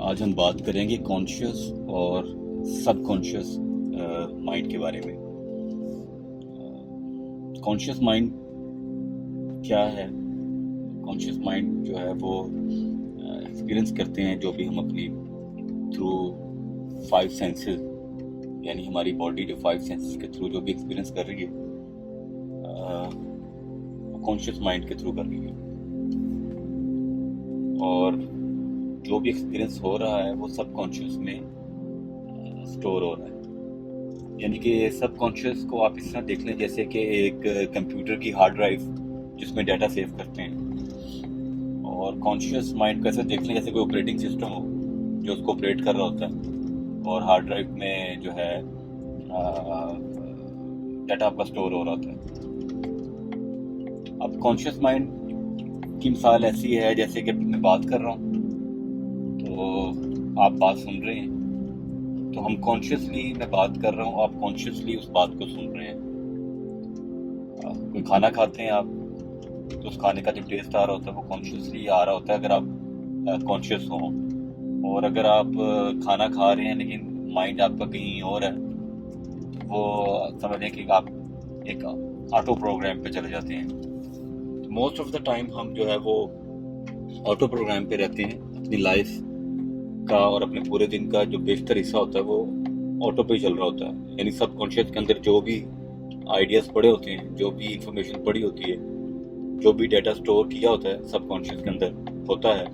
आज हम बात करेंगे कॉन्शियस और सबकॉन्शियस माइंड के बारे में। कॉन्शियस माइंड क्या है? कॉन्शियस माइंड जो है वो एक्सपीरियंस करते हैं जो भी हम अपनी थ्रू 5 सेंसेस, यानी हमारी बॉडी जो 5 सेंसेस के थ्रू जो भी एक्सपीरियंस कर रही है वो कॉन्शियस माइंड के थ्रू कर रही है। और जो भी एक्सपीरियंस हो रहा है वो सबकॉन्शियस में स्टोर हो रहा है। यानी कि सबकॉन्शियस को आप इस तरह देख लें जैसे कि एक कंप्यूटर की हार्ड ड्राइव जिसमें डाटा सेव करते हैं, और कॉन्शियस माइंड को ऐसे देख लें जैसे कोई ऑपरेटिंग सिस्टम हो जो उसको ऑपरेट कर रहा होता है, और हार्ड ड्राइव में जो है डाटा आपका स्टोर हो रहा होता है। अब कॉन्शियस माइंड की मिसाल ऐसी है जैसे कि मैं बात कर रहा हूँ तो आप बात सुन रहे हैं, तो हम कॉन्शियसली, मैं बात कर रहा हूँ, आप कॉन्शियसली उस बात को सुन रहे हैं। कोई खाना खाते हैं आप, तो उस खाने का जो टेस्ट आ रहा होता है वो कॉन्शियसली आ रहा होता है अगर आप कॉन्शियस हो। और अगर आप खाना खा रहे हैं लेकिन माइंड आपका कहीं और है, तो वो समझ लें कि आप एक ऑटो प्रोग्राम पे चले जाते हैं। मोस्ट ऑफ द टाइम हम जो है वो ऑटो प्रोग्राम पे रहते हैं। अपनी लाइफ का और अपने पूरे दिन का जो बेशतर हिस्सा होता है वो ऑटो पे ही चल रहा होता है। यानी सबकॉन्शियस के अंदर जो भी आइडियाज़ पड़े होते हैं, जो भी इंफॉर्मेशन पड़ी होती है, जो भी डाटा स्टोर किया होता है सबकॉन्शियस के अंदर होता है,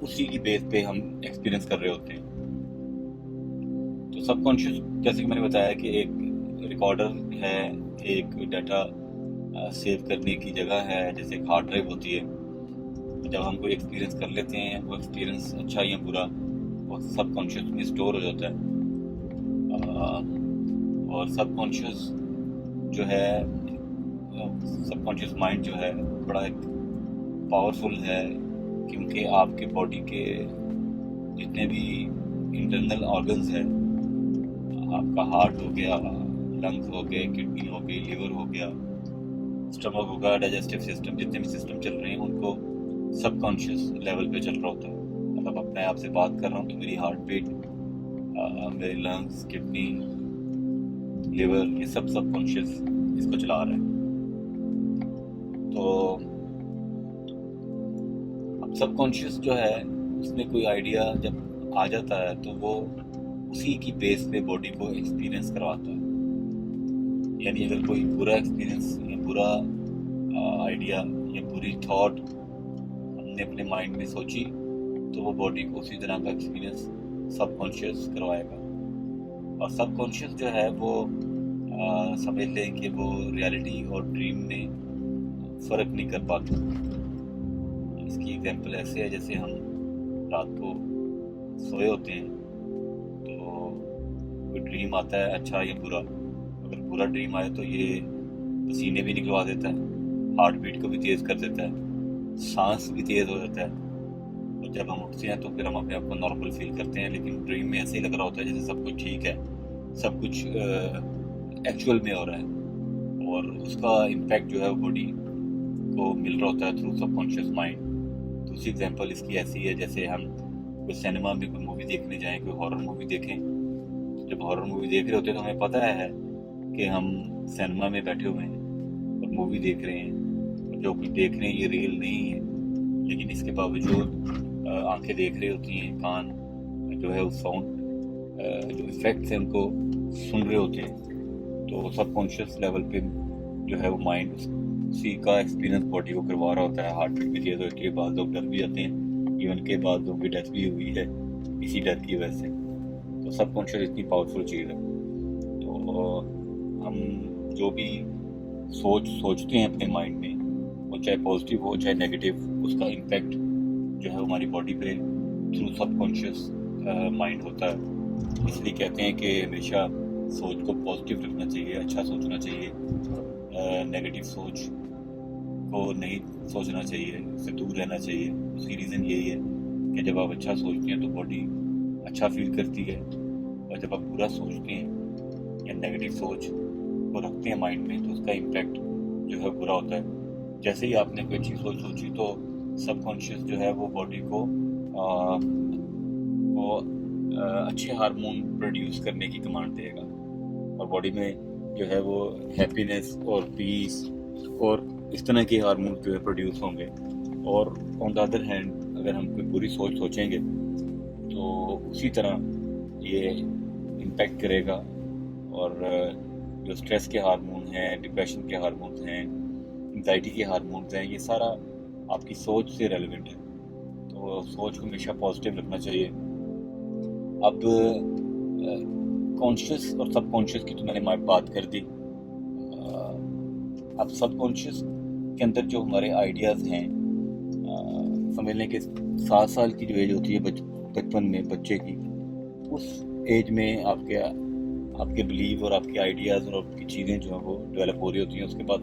उसी की बेस पे हम एक्सपीरियंस कर रहे होते हैं। तो सबकॉन्शियस, जैसे कि मैंने बताया कि एक रिकॉर्डर है, एक डाटा सेव करने की जगह है, जैसे एक हार्ड ड्राइव होती है। जब हम कोई एक्सपीरियंस कर लेते हैं, वो एक्सपीरियंस अच्छा या बुरा, वो सबकॉन्शियस में स्टोर हो जाता है। और सबकॉन्शियस जो है, सबकॉन्शियस माइंड जो है बड़ा एक पावरफुल है, क्योंकि आपके बॉडी के जितने भी इंटरनल ऑर्गन्स हैं, आपका हार्ट हो गया, लंग्स हो गए, किडनी हो गई, लिवर हो गया, स्टमक होगा, डाइजेस्टिव सिस्टम, जितने भी सिस्टम चल रहे हैं उनको सबकॉन्शियस लेवल पे चल रहा होता है। मतलब अपने आप से बात कर रहा हूँ तो मेरी हार्ट बीट, मेरे लंग्स, किडनी, लिवर, ये सब सबकॉन्शियस इसको चला रहा है। तो अब सबकॉन्शियस जो है उसमें कोई आइडिया जब आ जाता है तो वो उसी की बेस पे बॉडी को एक्सपीरियंस करवाता है। यानी अगर कोई बुरा एक्सपीरियंस या बुरा आइडिया या बुरी थॉट हमने अपने माइंड में सोची, तो वो बॉडी को उसी तरह का एक्सपीरियंस सबकॉन्शियस करवाएगा। और सबकॉन्शियस जो है वो समझ लें कि वो रियलिटी और ड्रीम में फ़र्क नहीं कर पाता। इसकी एग्जांपल ऐसे है जैसे हम रात को सोए होते हैं तो कोई ड्रीम आता है अच्छा या बुरा। अगर बुरा ड्रीम आए तो ये पसीने भी निकलवा देता है, हार्ट बीट को भी तेज़ कर देता है, सांस भी तेज़ हो जाता है, और जब हम उठते हैं तो फिर हम अपने आप को नॉर्मल फील करते हैं। लेकिन ड्रीम में ऐसे ही लग रहा होता है जैसे सब कुछ ठीक है, सब कुछ एक्चुअल में हो रहा है, और उसका इम्पैक्ट जो है वो बॉडी को मिल रहा होता है थ्रू सबकॉन्शियस माइंड। दूसरी एग्जांपल इसकी ऐसी है जैसे हम कोई सिनेमा में कोई मूवी देखने जाएं, कोई हॉरर मूवी देखें। जब हॉरर मूवी देख रहे होते हैं तो हमें पता है कि हम सिनेमा में बैठे हुए हैं और मूवी देख रहे हैं, और जो कुछ देख रहे हैं ये रियल नहीं है, लेकिन इसके बावजूद आंखें देख रही होती हैं, कान जो है उस साउंड जो इफेक्ट्स हैं उनको सुन रहे होते हैं। तो सबकॉन्शियस लेवल पे जो है वो माइंड उसी का एक्सपीरियंस बॉडी को करवा रहा होता है। हार्ट बीट भी तेज़ होती है, बाद लोग डर भी जाते हैं, इवन के बाद लोगों की डेथ भी हुई है इसी डर की वजह से। तो सबकॉन्शियस इतनी पावरफुल चीज़ है। तो हम जो भी सोचते हैं अपने माइंड में, वो चाहे पॉजिटिव हो चाहे नेगेटिव, उसका इम्पैक्ट जो है हमारी बॉडी पे थ्रू सबकॉन्शियस माइंड होता है। इसलिए कहते हैं कि हमेशा सोच को पॉजिटिव रखना चाहिए, अच्छा सोचना चाहिए, नेगेटिव सोच को नहीं सोचना चाहिए, उससे दूर रहना चाहिए। उसकी रीज़न यही है कि जब आप अच्छा सोचते हैं तो बॉडी अच्छा फील करती है, और जब आप बुरा सोचते हैं या नेगेटिव सोच को रखते हैं माइंड में तो उसका इम्पैक्ट जो है बुरा होता है। जैसे ही आपने कोई अच्छी सोच सोची तो सबकॉन्शियस जो है वो बॉडी को अच्छे हार्मोन प्रोड्यूस करने की कमांड देगा और बॉडी में जो है वो हैप्पीनेस और पीस और इस तरह के हार्मोन जो है प्रोड्यूस होंगे। और ऑन द अदर हैंड अगर हम कोई बुरी सोच सोचेंगे तो उसी तरह ये इम्पैक्ट करेगा और जो स्ट्रेस के हार्मोन हैं, डिप्रेशन के हार्मोन हैं, एंजाइटी के हार्मोन्स हैं, ये सारा आपकी सोच से रेलेवेंट है। तो सोच को हमेशा पॉजिटिव रखना चाहिए। अब कॉन्शियस और सबकॉन्शियस की तो मैंने बात कर दी। अब सबकॉन्शियस के अंदर जो हमारे आइडियाज़ हैं, समझ लें कि 7 साल की जो एज होती है बचपन में बच्चे की, उस एज में आपके बिलीव और आपके आइडियाज़ और आपकी चीज़ें जो हैं वो डेवलप हो रही होती हैं। उसके बाद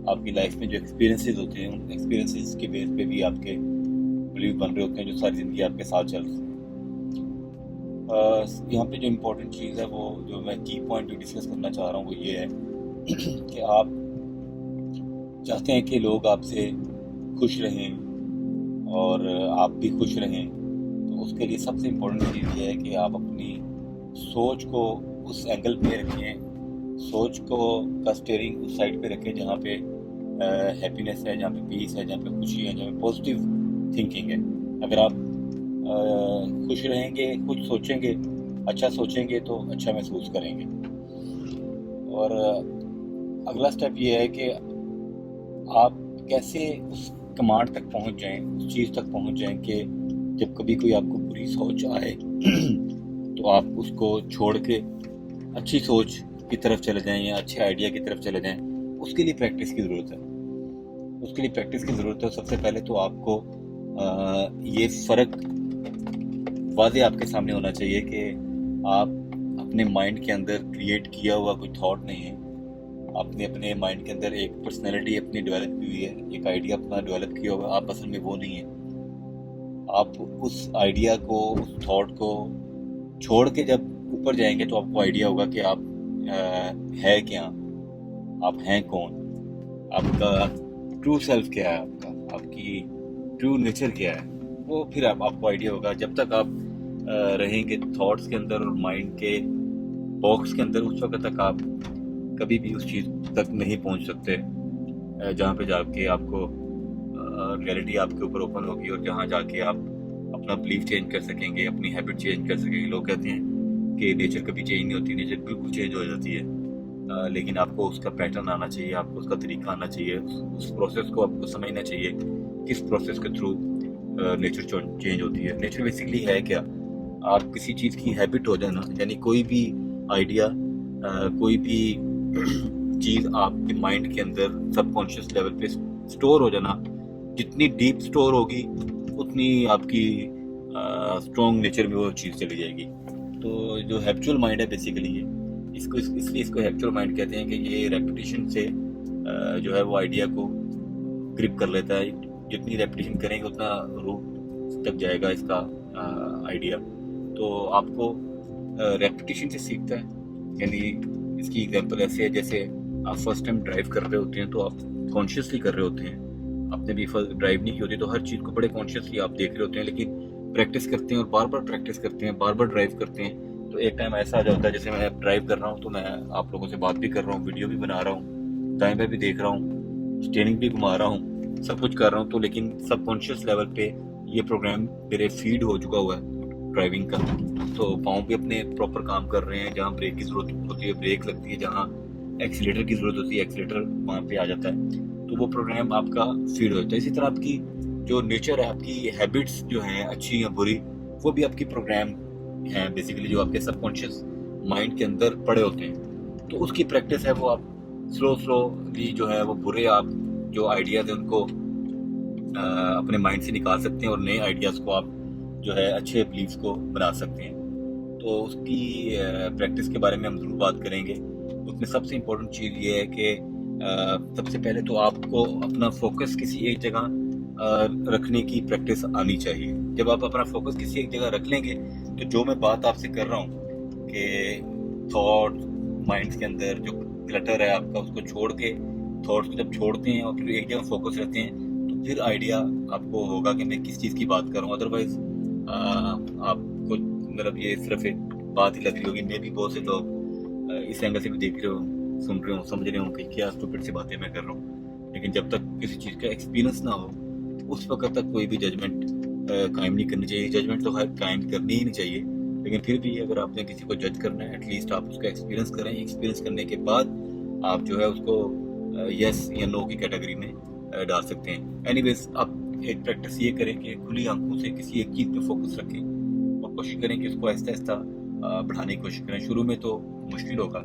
आपकी लाइफ में जो एक्सपीरियंसेस होते हैं, उन एक्सपीरियंसेस के बेस पे भी आपके बिलीव बन रहे होते हैं जो सारी ज़िंदगी आपके साथ चल रहे हैं। यहाँ पे जो इम्पोर्टेंट चीज़ है वो जो मैं की पॉइंट डिस्कस करना चाह रहा हूँ वो ये है कि आप चाहते हैं कि लोग आपसे खुश रहें और आप भी खुश रहें। तो उसके लिए सबसे इम्पोर्टेंट चीज़ ये है कि आप अपनी सोच को उस एंगल पे रखें, सोच को का स्टीयरिंग उस साइड पे रखें जहाँ पे हैप्पीनेस है, जहाँ पे पीस है, जहाँ पे खुशी है, जहाँ पे पॉजिटिव थिंकिंग है। अगर आप खुश रहेंगे, कुछ सोचेंगे, अच्छा सोचेंगे तो अच्छा महसूस करेंगे। और अगला स्टेप ये है कि आप कैसे उस कमांड तक पहुंच जाएं, उस चीज़ तक पहुंच जाएं कि जब कभी कोई आपको बुरी सोच आए तो आप उसको छोड़ के अच्छी सोच की तरफ चले जाएं या अच्छे आइडिया की तरफ चले जाएं। उसके लिए प्रैक्टिस की ज़रूरत है। उसके लिए प्रैक्टिस की ज़रूरत है। सबसे पहले तो आपको ये फ़र्क वाज़े आपके सामने होना चाहिए कि आप अपने माइंड के अंदर क्रिएट किया हुआ कोई थॉट नहीं है। आपने अपने माइंड के अंदर एक पर्सनैलिटी अपनी डेवलप की हुई है, एक आइडिया अपना डेवलप किया हुआ है। आप असल में वो नहीं है। आप उस आइडिया को, उस थॉट को छोड़ के जब ऊपर जाएंगे तो आपको आइडिया होगा कि आप है क्या, आप हैं कौन, आपका ट्रू सेल्फ क्या है, आपकी ट्रू नेचर क्या है, वो फिर आपको आइडिया होगा। जब तक आप रहेंगे थॉट्स के अंदर और माइंड के बॉक्स के अंदर, उस वक्त तक आप कभी भी उस चीज़ तक नहीं पहुंच सकते जहाँ पे जाके आपको रियलिटी आपके ऊपर ओपन होगी और जहाँ जाके आप अपना बिलीफ चेंज कर सकेंगे, अपनी हैबिट चेंज कर सकेंगे। लोग कहते हैं कि नेचर कभी चेंज नहीं होती, नेचर बिल्कुल चेंज हो जाती है, लेकिन आपको उसका पैटर्न आना चाहिए, आपको उसका तरीका आना चाहिए, उस प्रोसेस को आपको समझना चाहिए किस प्रोसेस के थ्रू नेचर चेंज होती है। नेचर बेसिकली है क्या? आप किसी चीज़ की हैबिट हो जाना, यानी कोई भी आइडिया, कोई भी चीज़ आपके माइंड के अंदर सबकॉन्शियस लेवल पे स्टोर हो जाना, जितनी डीप स्टोर होगी उतनी आपकी स्ट्रॉन्ग नेचर में वो चीज़ चली जाएगी। तो जो हैबिचुअल माइंड है बेसिकली ये, इसलिए इसको हैबिचुअल माइंड कहते हैं कि ये रेपिटेशन से जो है वो आइडिया को ग्रिप कर लेता है। जितनी रेपिटेशन करेंगे उतना रूट तक जाएगा इसका आइडिया। तो आपको रेपिटेशन से सीखता है। यानी इसकी एग्जांपल ऐसे है जैसे आप फर्स्ट टाइम ड्राइव कर रहे होते हैं तो आप कॉन्शियसली कर रहे होते हैं। आपने भी फर्स्ट ड्राइव नहीं की होती तो हर चीज़ को बड़े कॉन्शियसली आप देख रहे होते हैं, लेकिन प्रैक्टिस करते हैं और बार बार प्रैक्टिस करते हैं, बार बार ड्राइव करते हैं तो एक टाइम ऐसा आ जाता है, जैसे मैं ड्राइव कर रहा हूँ तो मैं आप लोगों से बात भी कर रहा हूँ, वीडियो भी बना रहा हूँ, दाएं बाएं भी देख रहा हूँ, स्टीयरिंग भी घुमा रहा हूँ, सब कुछ कर रहा हूँ, तो लेकिन सबकॉन्शियस लेवल पे ये प्रोग्राम मेरे फीड हो चुका हुआ है ड्राइविंग का। तो पाँव भी अपने प्रॉपर काम कर रहे हैं, जहाँ ब्रेक की ज़रूरत होती है ब्रेक लगती है, जहाँ एक्सीलेटर की ज़रूरत होती है एक्सीलेटर वहाँ पे आ जाता है। तो वो प्रोग्राम आपका फीड होता है। इसी तरह आपकी जो नेचर है, आपकी हैबिट्स जो हैं अच्छी या बुरी, वो भी आपकी प्रोग्राम हैं बेसिकली, जो आपके सबकॉन्शियस माइंड के अंदर पड़े होते हैं। तो उसकी प्रैक्टिस है, वो आप स्लोली जो है वो बुरे आप जो आइडियाज़ हैं उनको अपने माइंड से निकाल सकते हैं और नए आइडियाज़ को आप जो है अच्छे बिलीव्स को बना सकते हैं। तो उसकी प्रैक्टिस के बारे में हम ज़रूर बात करेंगे। उसमें सबसे इम्पोर्टेंट चीज़ ये है कि सबसे पहले तो आपको अपना फोकस किसी एक जगह रखने की प्रैक्टिस आनी चाहिए। जब आप अपना फोकस किसी एक जगह रख लेंगे तो जो मैं बात आपसे कर रहा हूँ कि थॉट माइंड के अंदर जो क्लटर है आपका, उसको छोड़ के थॉट्स को जब छोड़ते हैं और फिर एक जगह फोकस रहते हैं तो फिर आइडिया आपको होगा कि मैं किस चीज़ की बात कर रहा हूँ। अदरवाइज आपको मतलब ये सिर्फ एक बात ही लग रही होगी, मे भी बहुत से लोग इस एंगल से भी देख रहे हो, सुन रहे हो, समझ रहे हो कि क्या स्टूपिड सी बातें मैं कर रहा हूँ। लेकिन जब तक किसी चीज़ का एक्सपीरियंस ना हो उस वक्त तक कोई भी जजमेंट कायम नहीं करनी चाहिए। जजमेंट तो खैर कायम करनी ही नहीं चाहिए, लेकिन फिर भी अगर आपने किसी को जज करना है एटलीस्ट आप उसका एक्सपीरियंस करें। एक्सपीरियंस करने के बाद आप जो है उसको यस या नो की कैटेगरी में डाल सकते हैं। एनीवेज, आप एक प्रैक्टिस ये करें कि खुली आंखों से किसी एक चीज़ पे फोकस रखें और कोशिश करें कि उसको आहिस्ता आहिस्ता बढ़ाने की कोशिश करें। शुरू में तो मुश्किल होगा,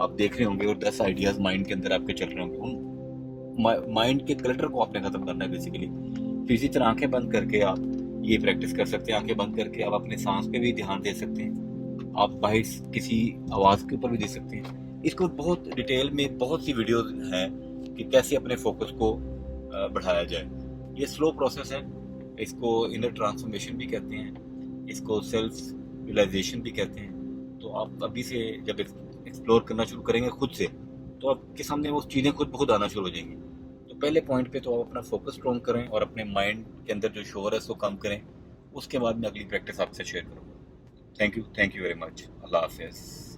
आप देख रहे होंगे और 10 आइडियाज़ माइंड के अंदर आपके चल रहे होंगे, उन माइंड के क्लटर को आपने ख़त्म करना है बेसिकली। फिर इसी तरह आंखें बंद करके आप ये प्रैक्टिस कर सकते हैं। आंखें बंद करके आप अपने सांस पे भी ध्यान दे सकते हैं, आप बाहर किसी आवाज़ के ऊपर भी दे सकते हैं। इसको बहुत डिटेल में बहुत सी वीडियोस हैं कि कैसे अपने फोकस को बढ़ाया जाए। ये स्लो प्रोसेस है, इसको इनर ट्रांसफॉर्मेशन भी कहते हैं, इसको सेल्फ रियलाइजेशन भी कहते हैं। तो आप अभी से जब एक्सप्लोर करना शुरू करेंगे खुद से, तो आपके सामने वो चीज़ें खुद ब खुद आना शुरू हो जाएंगी। तो पहले पॉइंट पे तो आप अपना फोकस स्ट्रॉन्ग करें और अपने माइंड के अंदर जो शोर है उसको कम करें। उसके बाद मैं अगली प्रैक्टिस आपसे शेयर करूँगा। Thank you very much. अल्लाह हाफिज़।